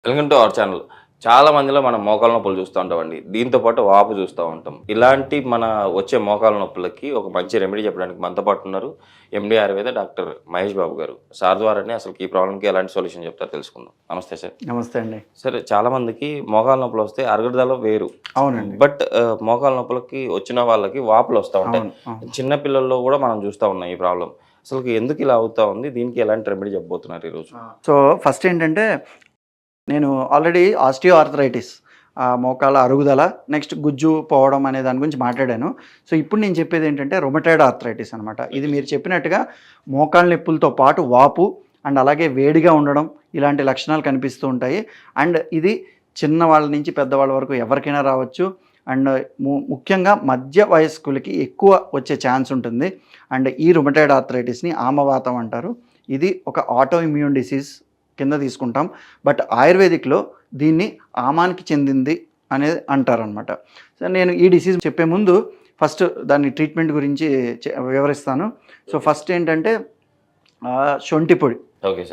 Welcome to our channel. చాలా మందిలో మనం మోకాల నొప్పులు చూస్తూ ఉంటామండి. దీంతో పాటు వాపు చూస్తూ ఉంటాం. ఇలాంటి మన వచ్చే మోకాల నొప్పులకి ఒక మంచి రెమెడీ చెప్పడానికి మనతో పాటు ఉన్నారు ఎండి ఆయుర్వేద డాక్టర్ మహేష్ బాబు గారు. సార్ ద్వారానే అసలు ఈ ప్రాబ్లంకి ఎలాంటి సొల్యూషన్ చెప్తారో తెలుసుకుందాం. నమస్తే సార్. నమస్తే అండి. సరే, చాలా మందికి మోకాల నొప్పులు వస్తే అరుగుదల వేరు. అవునండి. బట్ మోకాల నొప్పులకి వచ్చిన వాళ్ళకి వాపులు వస్తూ ఉంటాయి. చిన్న పిల్లల్లో కూడా మనం చూస్తూ ఉన్నాం ఈ ప్రాబ్లం. అసలు ఎందుకు ఇలా అవుతా ఉంది, దీనికి ఎలాంటి రెమెడీ చెప్పబోతున్నారు ఈరోజు? సో ఫస్ట్ ఏంటంటే, నేను ఆల్రెడీ ఆస్టియో ఆర్థరైటిస్, మోకాల అరుగుదల, నెక్స్ట్ గుజ్జు పోవడం అనే దాని గురించి మాట్లాడాను. సో ఇప్పుడు నేను చెప్పేది ఏంటంటే రొమటైడ్ ఆర్థరైటిస్ అనమాట. ఇది మీరు చెప్పినట్టుగా మోకాళ్ళ నొప్పులతో పాటు వాపు అండ్ అలాగే వేడిగా ఉండడం, ఇలాంటి లక్షణాలు కనిపిస్తూ ఉంటాయి. అండ్ ఇది చిన్న వాళ్ళ నుంచి పెద్దవాళ్ళ వరకు ఎవరికైనా రావచ్చు. అండ్ ముఖ్యంగా మధ్య వయస్కులకి ఎక్కువ వచ్చే ఛాన్స్ ఉంటుంది. అండ్ ఈ రుమటైడ్ ఆర్థరైటిస్ని ఆమవాతం అంటారు. ఇది ఒక ఆటో ఇమ్యూన్ డిసీజ్ కింద తీసుకుంటాం. బట్ ఆయుర్వేదిక్లో దీన్ని ఆమానికి చెందింది అనేది అంటారనమాట. సో నేను ఈ డిసీజ్ చెప్పే ముందు ఫస్ట్ దాని ట్రీట్మెంట్ గురించి వివరిస్తాను. సో ఫస్ట్ ఏంటంటే శొంఠి పొడి.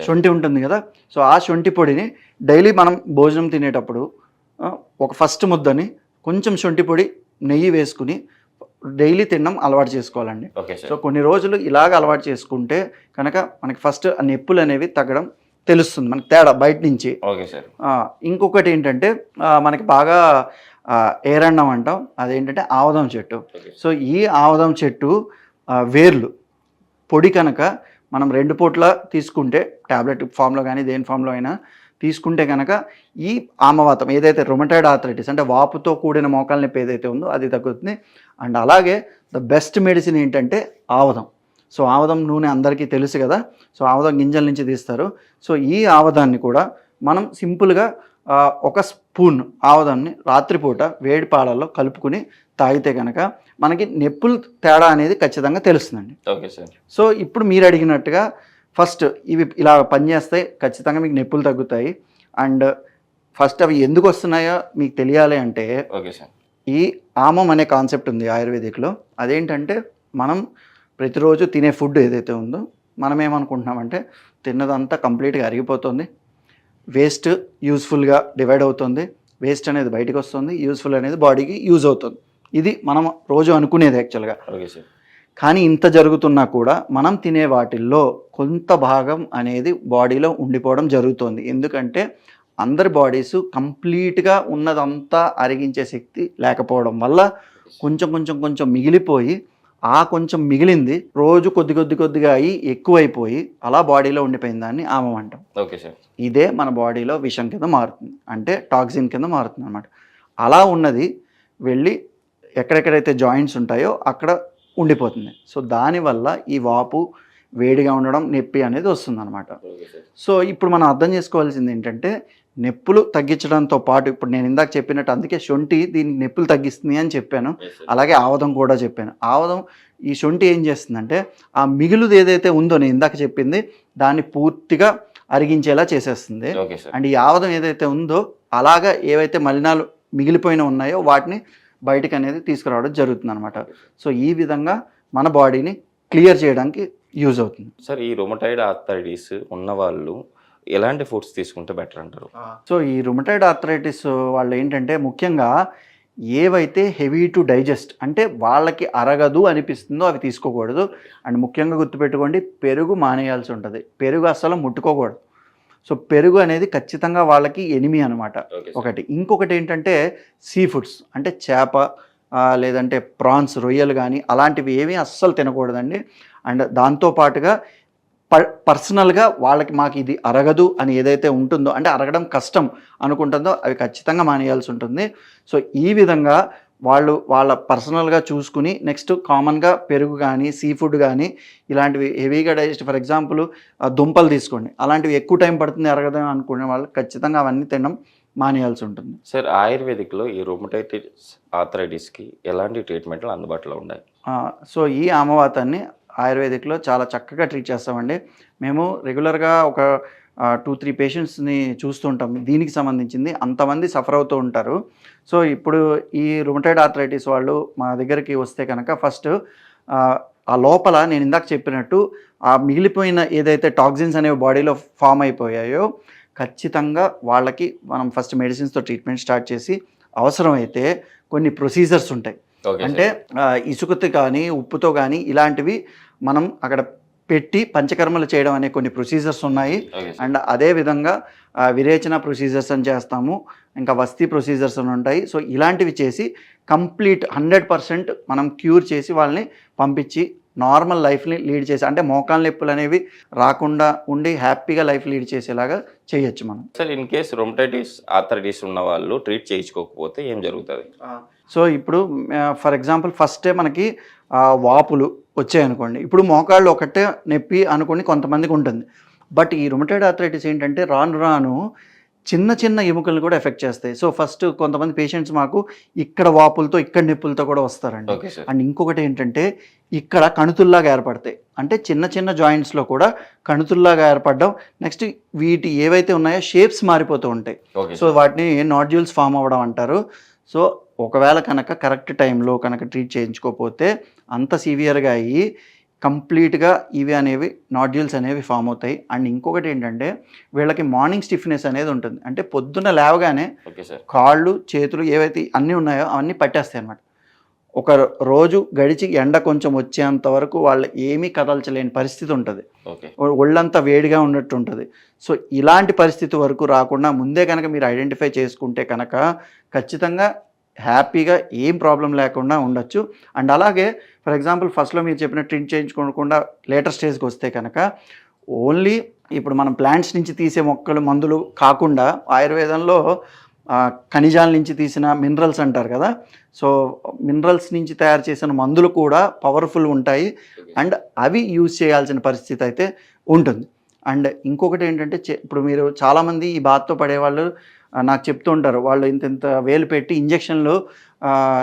శొంఠి ఉంటుంది కదా, సో ఆ శొంఠి పొడిని డైలీ మనం భోజనం తినేటప్పుడు ఒక ఫస్ట్ ముద్దని కొంచెం శొంఠి పొడి నెయ్యి వేసుకుని డైలీ తినడం అలవాటు చేసుకోవాలండి. సో కొన్ని రోజులు ఇలాగ అలవాటు చేసుకుంటే కనుక మనకి ఫస్ట్ ఆ నొప్పులు అనేవి తగ్గడం తెలుస్తుంది, మనకి తేడా బయట నుంచి. ఇంకొకటి ఏంటంటే మనకి బాగా ఏరన్నం అంటాం, అదేంటంటే ఆవదం చెట్టు. సో ఈ ఆవదం చెట్టు వేర్లు పొడి కనుక మనం 2 పూట్ల తీసుకుంటే, ట్యాబ్లెట్ ఫామ్లో కానీ దేని ఫామ్లో అయినా తీసుకుంటే కనుక ఈ ఆమవాతం ఏదైతే రొమటైడ్ ఆర్థరైటిస్ అంటే వాపుతో కూడిన మోకాల నొప్పి ఏదైతే ఉందో అది తగ్గుతుంది. అండ్ అలాగే ద బెస్ట్ మెడిసిన్ ఏంటంటే ఆవదం. సో ఆవదం నూనె అందరికీ తెలుసు కదా, సో ఆవదం గింజల నుంచి తీస్తారు. సో ఈ ఆవదాన్ని కూడా మనం సింపుల్గా ఒక స్పూన్ ఆవదాన్ని రాత్రిపూట వేడి పాలల్లో కలుపుకుని తాగితే కనుక మనకి నొప్పులు తేడా అనేది ఖచ్చితంగా తెలుస్తుందండి. Okay sir. సో ఇప్పుడు మీరు అడిగినట్టుగా ఫస్ట్ ఇవి ఇలా పనిచేస్తే ఖచ్చితంగా మీకు నొప్పులు తగ్గుతాయి. అండ్ ఫస్ట్ అవి ఎందుకు వస్తున్నాయో మీకు తెలియాలి అంటే, ఓకే సార్, ఈ ఆమం అనే కాన్సెప్ట్ ఉంది ఆయుర్వేదిక్లో. అదేంటంటే మనం ప్రతిరోజు తినే ఫుడ్ ఏదైతే ఉందో మనం ఏమనుకుంటున్నామంటే తిన్నదంతా కంప్లీట్గా అరిగిపోతుంది, వేస్ట్ యూస్ఫుల్గా డివైడ్ అవుతుంది, వేస్ట్ అనేది బయటకు వస్తుంది, యూస్ఫుల్ అనేది బాడీకి యూజ్ అవుతుంది. ఇది మనం రోజు అనుకునేది యాక్చువల్గా. Okay sir. కానీ ఇంత జరుగుతున్నా కూడా మనం తినే వాటిల్లో కొంత భాగం అనేది బాడీలో ఉండిపోవడం జరుగుతుంది. ఎందుకంటే అందరి బాడీస్ కంప్లీట్గా ఉన్నదంతా అరిగించే శక్తి లేకపోవడం వల్ల కొంచెం కొంచెం కొంచెం మిగిలిపోయి, ఆ కొంచెం మిగిలింది రోజు కొద్దిగా అయ్యి ఎక్కువైపోయి అలా బాడీలో ఉండిపోయిన దాన్ని ఆమం అంటాం. Okay sir. ఇదే మన బాడీలో విషం కింద మారుతుంది, అంటే టాక్సిన్ కింద మారుతుంది అనమాట. అలా ఉన్నది వెళ్ళి ఎక్కడెక్కడైతే జాయింట్స్ ఉంటాయో అక్కడ ఉండిపోతుంది. సో దానివల్ల ఈ వాపు, వేడిగా ఉండడం, నొప్పి అనేది వస్తుంది అనమాట. సో ఇప్పుడు మనం అర్థం చేసుకోవాల్సింది ఏంటంటే, నొప్పులు తగ్గించడంతో పాటు ఇప్పుడు నేను ఇందాక చెప్పినట్టు, అందుకే శొంఠి దీనికి నొప్పులు తగ్గిస్తుంది అని చెప్పాను. అలాగే ఆవదం కూడా చెప్పాను. ఆవదం, ఈ శొంఠి ఏం చేస్తుందంటే ఆ మిగులుది ఏదైతే ఉందో నేను ఇందాక చెప్పింది దాన్ని పూర్తిగా అరిగించేలా చేసేస్తుంది. అండ్ ఈ ఆవదం ఏదైతే ఉందో అలాగా ఏవైతే మలినాలు మిగిలిపోయిన ఉన్నాయో వాటిని బయటకు అనేది తీసుకురావడం జరుగుతుంది అనమాట. సో ఈ విధంగా మన బాడీని క్లియర్ చేయడానికి యూజ్ అవుతుంది. సార్, ఈ రొమటైడ్ ఆర్థరైటిస్ ఉన్నవాళ్ళు ఎలాంటి ఫుడ్స్ తీసుకుంటే బెటర్ అంటారు? సో ఈ రుమటైడ్ ఆర్థరైటిస్ వాళ్ళు ఏంటంటే ముఖ్యంగా ఏవైతే హెవీ టు డైజెస్ట్ అంటే వాళ్ళకి అరగదు అనిపిస్తుందో అవి తీసుకోకూడదు. అండ్ ముఖ్యంగా గుర్తుపెట్టుకోండి, పెరుగు మానేయాల్సి ఉంటుంది. పెరుగు అస్సలు ముట్టుకోకూడదు. సో పెరుగు అనేది ఖచ్చితంగా వాళ్ళకి ఎనిమి అనమాట ఒకటి. ఇంకొకటి ఏంటంటే సీ ఫుడ్స్ అంటే చేప లేదంటే ప్రాన్స్, రొయ్యలు కానీ అలాంటివి ఏమీ అస్సలు తినకూడదండి. అండ్ దాంతోపాటుగా పర్సనల్గా వాళ్ళకి మాకు ఇది అరగదు అని ఏదైతే ఉంటుందో, అంటే అరగడం కష్టం అనుకుంటుందో అవి ఖచ్చితంగా మానేయాల్సి ఉంటుంది. సో ఈ విధంగా వాళ్ళు వాళ్ళ పర్సనల్గా చూసుకుని నెక్స్ట్ కామన్గా పెరుగు కానీ సీ ఫుడ్ కానీ ఇలాంటివి హెవీగా డైజెస్ట్, ఫర్ ఎగ్జాంపుల్ దుంపలు తీసుకోండి, అలాంటివి ఎక్కువ టైం పడుతుంది అరగదని అనుకునే వాళ్ళు ఖచ్చితంగా అవన్నీ తినడం మానేయాల్సి ఉంటుంది. సార్, ఆయుర్వేదిక్లో ఈ రొమటైటిస్ ఆర్థరైటిస్కి ఎలాంటి ట్రీట్మెంట్లు అందుబాటులో ఉన్నాయి? సో ఈ ఆమవాతాన్ని ఆయుర్వేదిక్లో చాలా చక్కగా ట్రీట్ చేస్తామండి. మేము రెగ్యులర్గా ఒక 2-3 పేషెంట్స్ని చూస్తుంటాం దీనికి సంబంధించింది. అంతమంది సఫర్ అవుతూ ఉంటారు. సో ఇప్పుడు ఈ రుమటైడ్ ఆర్థరైటిస్ వాళ్ళు మా దగ్గరికి వస్తే కనుక ఫస్ట్ ఆ లోపల నేను ఇందాక చెప్పినట్టు ఆ మిగిలిపోయిన ఏదైతే టాక్సిన్స్ అనేవి బాడీలో ఫామ్ అయిపోయాయో ఖచ్చితంగా వాళ్ళకి మనం ఫస్ట్ మెడిసిన్స్తో ట్రీట్మెంట్ స్టార్ట్ చేసి అవసరమైతే కొన్ని ప్రొసీజర్స్ ఉంటాయి. ఓకే అంటే ఇసుకతో కానీ ఉప్పుతో కానీ ఇలాంటివి మనం అక్కడ పెట్టి పంచకర్మలు చేయడం అనే కొన్ని ప్రొసీజర్స్ ఉన్నాయి. Okay sir. అండ్ అదే విధంగా విరేచన ప్రొసీజర్స్ అని చేస్తాము, ఇంకా వస్తీ ప్రొసీజర్స్ అని ఉంటాయి. సో ఇలాంటివి చేసి కంప్లీట్ 100% మనం క్యూర్ చేసి వాళ్ళని పంపించి నార్మల్ లైఫ్ని లీడ్ చేసి, అంటే మోకాళ్ళ నొప్పులు అనేవి రాకుండా ఉండి హ్యాపీగా లైఫ్ లీడ్ చేసేలాగా చేయొచ్చు మనం. సార్ ఇన్ కేస్ రొమటైటిస్ ఆర్థరైటిస్ ఉన్న వాళ్ళు ట్రీట్ చేయించుకోకపోతే ఏం జరుగుతుంది? సో ఇప్పుడు ఫర్ ఎగ్జాంపుల్ ఫస్టే మనకి వాపులు వచ్చాయనుకోండి, ఇప్పుడు మోకాళ్ళు ఒకటే నొప్పి అనుకోని కొంతమందికి ఉంటుంది. బట్ ఈ రుమటైడ్ ఆర్థరైటిస్ ఏంటంటే రాను రాను చిన్న చిన్న ఎముకలను కూడా ఎఫెక్ట్ చేస్తాయి. సో ఫస్ట్ కొంతమంది పేషెంట్స్ మాకు ఇక్కడ వాపులతో ఇక్కడ నొప్పులతో కూడా వస్తారండి. Okay sir. అండ్ ఇంకొకటి ఏంటంటే ఇక్కడ కణుతుల్లాగా ఏర్పడతాయి, అంటే చిన్న చిన్న జాయింట్స్లో కూడా కణుతుల్లాగా ఏర్పడడం. నెక్స్ట్ వీటి ఏవైతే ఉన్నాయో షేప్స్ మారిపోతూ ఉంటాయి. ఓకే సో వాటిని నాడ్యూల్స్ ఫామ్ అవ్వడం అంటారు. సో ఒకవేళ కనుక కరెక్ట్ టైంలో కనుక ట్రీట్ చేయించుకోకపోతే అంత సివియర్గా అయ్యి కంప్లీట్గా ఇవి అనేవి నాడ్యూల్స్ అనేవి ఫామ్ అవుతాయి. అండ్ ఇంకొకటి ఏంటంటే వీళ్ళకి మార్నింగ్ స్టిఫ్నెస్ అనేది ఉంటుంది, అంటే పొద్దున్న లేవగానే ఓకే సార్. కాళ్ళు చేతులు ఏవైతే అన్నీ ఉన్నాయో అవన్నీ పట్టేస్తాయి అన్నమాట. ఒక రోజు గడిచి ఎండ కొంచెం వచ్చేంత వరకు వాళ్ళు ఏమీ కదల్చలేని పరిస్థితి ఉంటుంది, ఓకే ఒళ్ళంతా వేడిగా ఉన్నట్టు ఉంటుంది. సో ఇలాంటి పరిస్థితి వరకు రాకుండా ముందే కనుక మీరు ఐడెంటిఫై చేసుకుంటే కనుక ఖచ్చితంగా హ్యాపీగా ఏం ప్రాబ్లం లేకుండా ఉండొచ్చు. అండ్ అలాగే ఫర్ ఎగ్జాంపుల్ ఫస్ట్లో మీరు చెప్పిన ట్రీట్ చేయించుకోకుండా లేటర్ స్టేజ్కి వస్తే కనుక ఓన్లీ ఇప్పుడు మనం ప్లాంట్స్ నుంచి తీసే మొక్కలు మందులు కాకుండా ఆయుర్వేదంలో ఖనిజాల నుంచి తీసిన మినరల్స్ అంటారు కదా, సో మినరల్స్ నుంచి తయారు చేసిన మందులు కూడా పవర్ఫుల్ ఉంటాయి. అండ్ అవి యూజ్ చేయాల్సిన పరిస్థితి అయితే ఉంటుంది. అండ్ ఇంకొకటి ఏంటంటే ఇప్పుడు మీరు చాలామంది ఈ బాధతో పడేవాళ్ళు నాకు చెప్తూ ఉంటారు, వాళ్ళు ఇంత వేలు పెట్టి ఇంజక్షన్లు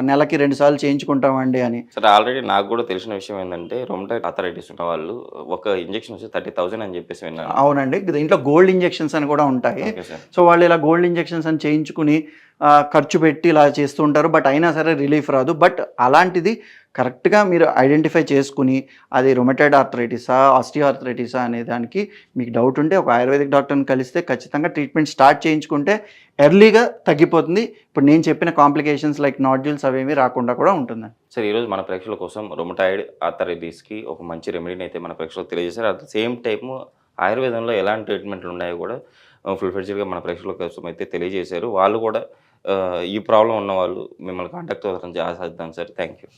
నెలకి 2 సార్లు చేయించుకుంటామండి అని. సార్ ఆల్రెడీ నాకు కూడా తెలిసిన విషయం ఏంటంటే రొమటైడ్ ఆర్థరైటిస్ ఉన్న వాళ్ళు ఒక ఇంజెక్షన్ వచ్చి 30,000 అని చెప్పేసి విన్నాను. అవునండి, దీంట్లో గోల్డ్ ఇంజెక్షన్స్ అని కూడా ఉంటాయి. Okay sir. సో వాళ్ళు ఇలా గోల్డ్ ఇంజెక్షన్స్ అని చేయించుకుని ఖర్చు పెట్టి ఇలా చేస్తూ ఉంటారు, బట్ అయినా సరే రిలీఫ్ రాదు. బట్ అలాంటిది కరెక్ట్గా మీరు ఐడెంటిఫై చేసుకుని అది రొమటైడ్ ఆర్థరైటిసా ఆస్టియో ఆర్థరైటిసా అనే దానికి మీకు డౌట్ ఉంటే ఒక ఆయుర్వేదిక్ డాక్టర్ని కలిస్తే ఖచ్చితంగా ట్రీట్మెంట్ స్టార్ట్ చేయించుకుంటే ఎర్లీగా తగ్గిపోతుంది. ఇప్పుడు నేను చెప్పిన కాంప్లికేషన్స్ లైక్ నాడ్యూల్స్ అవేమీ రాకుండా కూడా ఉంటుందండి. సార్ ఈరోజు మన ప్రేక్షకుల కోసం రొమటైడ్ ఆర్థరైటిస్కి ఒక మంచి రెమెడీని అయితే మన ప్రేక్షకులకు తెలియజేశారు. అట్ ద సేమ్ టైము ఆయుర్వేదంలో ఎలాంటి ట్రీట్మెంట్లు ఉన్నాయో కూడా ఫుల్ ఫ్లెడ్జ్డ్గా మన ప్రేక్షకుల కోసం అయితే తెలియజేశారు. వాళ్ళు కూడా ఈ ప్రాబ్లం ఉన్న వాళ్ళు మిమ్మల్ని కాంటాక్ట్ అవుతారని ఆశిద్దాం సార్. Thank you.